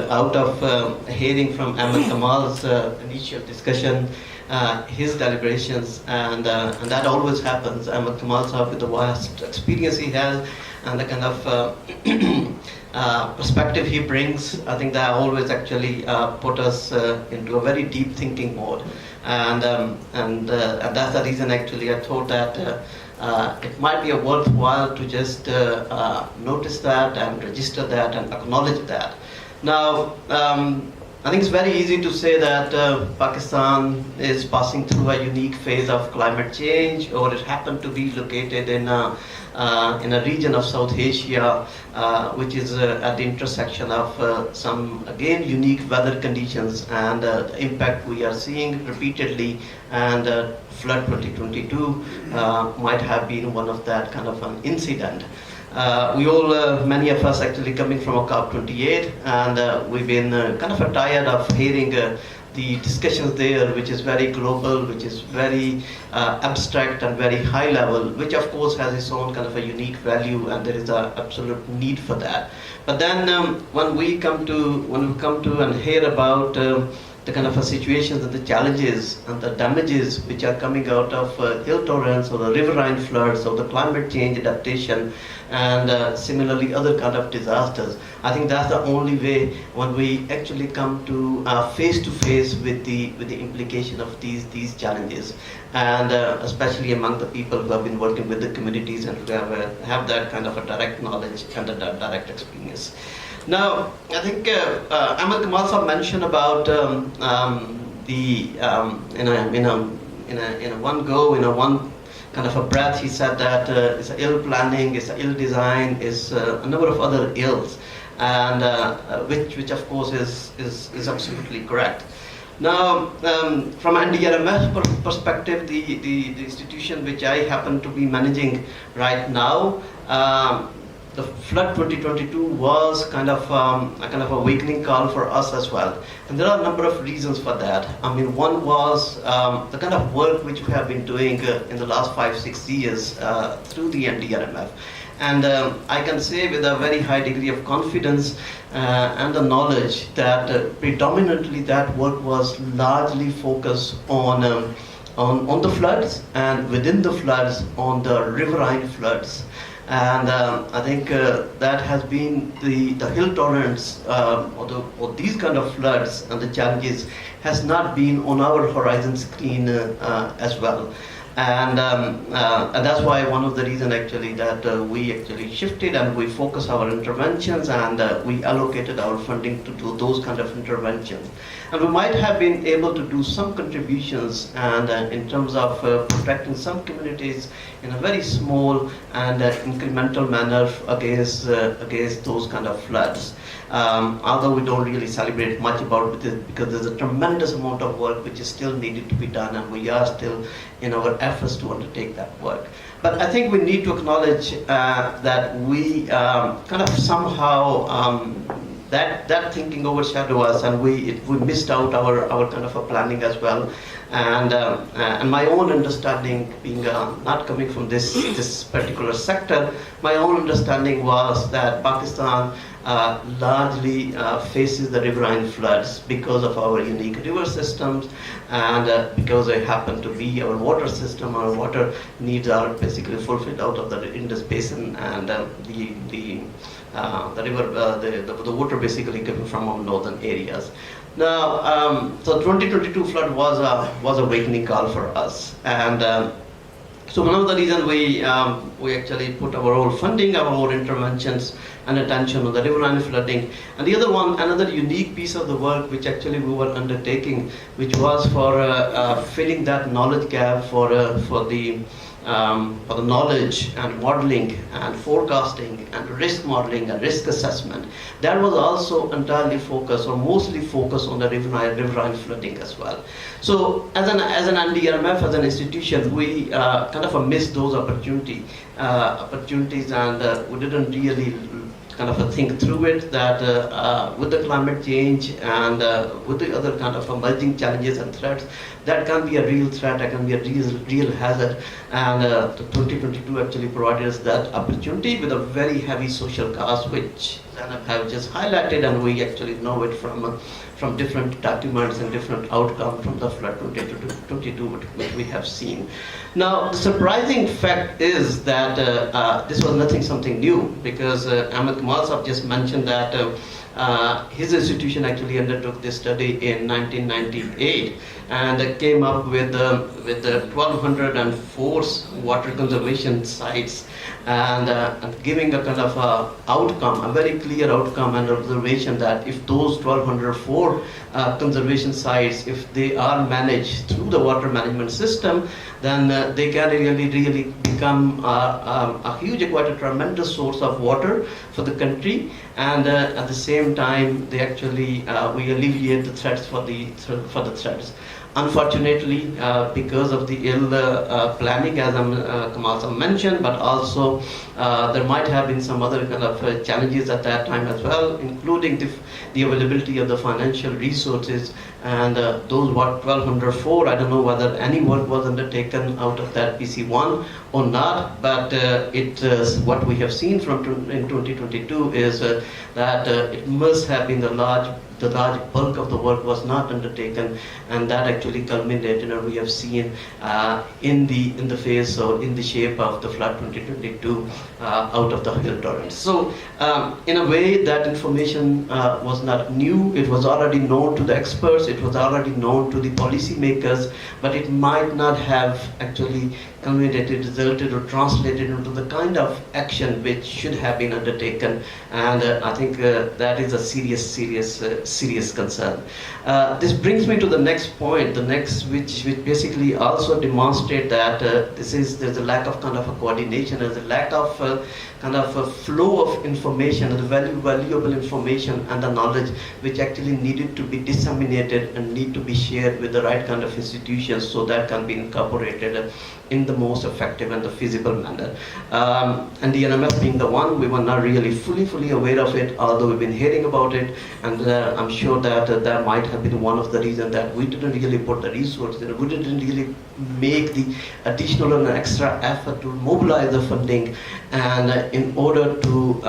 out of hearing from Ahmed Kamal's initial discussion, his deliberations, and that always happens. Ahmed Kamal Sahab, with the vast experience he has and the kind of perspective he brings, I think that always actually put us into a very deep thinking mode. And that's the reason actually I thought that it might be a worthwhile to just notice that and register that and acknowledge that. Now, I think it's very easy to say that Pakistan is passing through a unique phase of climate change, or it happened to be located in a region of South Asia, which is at the intersection of some, again, unique weather conditions, and the impact we are seeing repeatedly, and flood 2022 might have been one of that kind of an incident. We all, many of us actually coming from a COP28, and we've been kind of tired of hearing the discussions there, which is very global, which is very abstract and very high level, which of course has its own kind of a unique value, and there is an absolute need for that. But then when we come to and hear about the kind of situations and the challenges and the damages which are coming out of hill torrents or the riverine floods or the climate change adaptation, and similarly other kind of disasters, I think that's the only way when we actually come to face with the implication of these challenges, and especially among the people who have been working with the communities and who have that kind of a direct knowledge and a direct experience. Now, I think Ahmed Kamal Sahab mentioned about in one go, in a one kind of a breath, he said that it's ill planning, it's ill design, it's a number of other ills, and which of course is absolutely correct. Now, from NDRMS perspective, the institution which I happen to be managing right now, the flood 2022 was kind of a awakening call for us as well, and there are a number of reasons for that. I mean, one was the kind of work which we have been doing in the last 5-6 years through the NDRMF, and I can say with a very high degree of confidence and the knowledge that predominantly that work was largely focused on the floods, and within the floods on the riverine floods. And I think that has been the hill torrents or these kind of floods and the challenges has not been on our horizon screen as well. And that's why one of the reasons actually that we actually shifted and we focus our interventions, and we allocated our funding to do those kind of interventions. And we might have been able to do some contributions, and in terms of protecting some communities in a very small and incremental manner against those kind of floods. Although we don't really celebrate much about it because there's a tremendous amount of work which is still needed to be done, and we are still in our efforts to undertake that work. But I think we need to acknowledge that we kind of somehow that thinking overshadowed us, and we missed out our kind of a planning as well. And my own understanding, being not coming from this particular sector, my own understanding was that Pakistan largely faces the riverine floods because of our unique river systems, and because they happen to be our water system. Our water needs are basically fulfilled out of the Indus Basin, and the river, the water basically coming from our northern areas. Now, so 2022 flood was a awakening call for us, and so one of the reasons we actually put our whole funding, our whole interventions and attention on the riverine flooding. And the other one, another unique piece of the work which actually we were undertaking, which was for filling that knowledge gap for the knowledge and modeling and forecasting and risk modeling and risk assessment. That was also entirely focused, or mostly focused, on the riverine flooding as well. So as an NDRMF, as an institution, we kind of missed those opportunities, and we didn't really kind of think through it, that with the climate change and with the other kind of emerging challenges and threats, that can be a real threat, that can be a real hazard. And 2022 actually provided us that opportunity with a very heavy social cost, which have just highlighted, and we actually know it from different documents and different outcomes from the flood 2022, which we have seen. Now, the surprising fact is that this was something new, because Ahmed Kamal Saab just mentioned that his institution actually undertook this study in 1998 and came up with the 1,204 water conservation sites, and giving a kind of outcome, a very clear outcome and observation that if those 1,204 conservation sites, if they are managed through the water management system, then they can really become a huge, quite a tremendous source of water for the country, and at the same time they actually we alleviate the threats for the threats. Unfortunately, because of the ill planning, as Kamal Saab mentioned, but also there might have been some other kind of challenges at that time as well, including the availability of the financial resources, and those 1,204, I don't know whether any work was undertaken out of that PC1 or not, but what we have seen in 2022 is that it must have been the large bulk of the work was not undertaken, and that actually culminated, and we have seen in the face or in the shape of the flood 2022 out of the hill torrents. So in a way, that information was not new. It was already known to the experts, it was already known to the policymakers, but it might not have actually culminated, resulted, or translated into the kind of action which should have been undertaken, and I think that is a serious concern. This brings me to the next point, which basically also demonstrate that there's a lack of kind of a coordination, there's a lack of kind of a flow of information, the valuable information and the knowledge which actually needed to be disseminated and need to be shared with the right kind of institutions, so that can be incorporated in the most effective and the feasible manner. And the NMF being the one, we were not really fully aware of it, although we've been hearing about it, and I'm sure that that might have been one of the reasons that we didn't really put the resources, we didn't really make the additional and extra effort to mobilize the funding, and in order to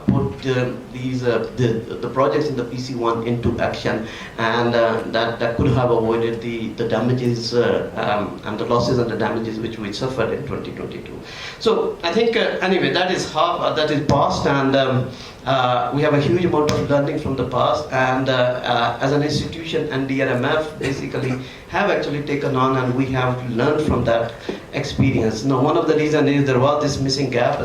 put the projects in the PC1 into action, and that could have avoided the damages and the losses and the damages which we suffered in 2022. So I think anyway, that is past, and we have a huge amount of learning from the past, and as an institution, and the NMF basically have actually taken on, and we have learned from that experience. Now, one of the reasons is there was this missing gap.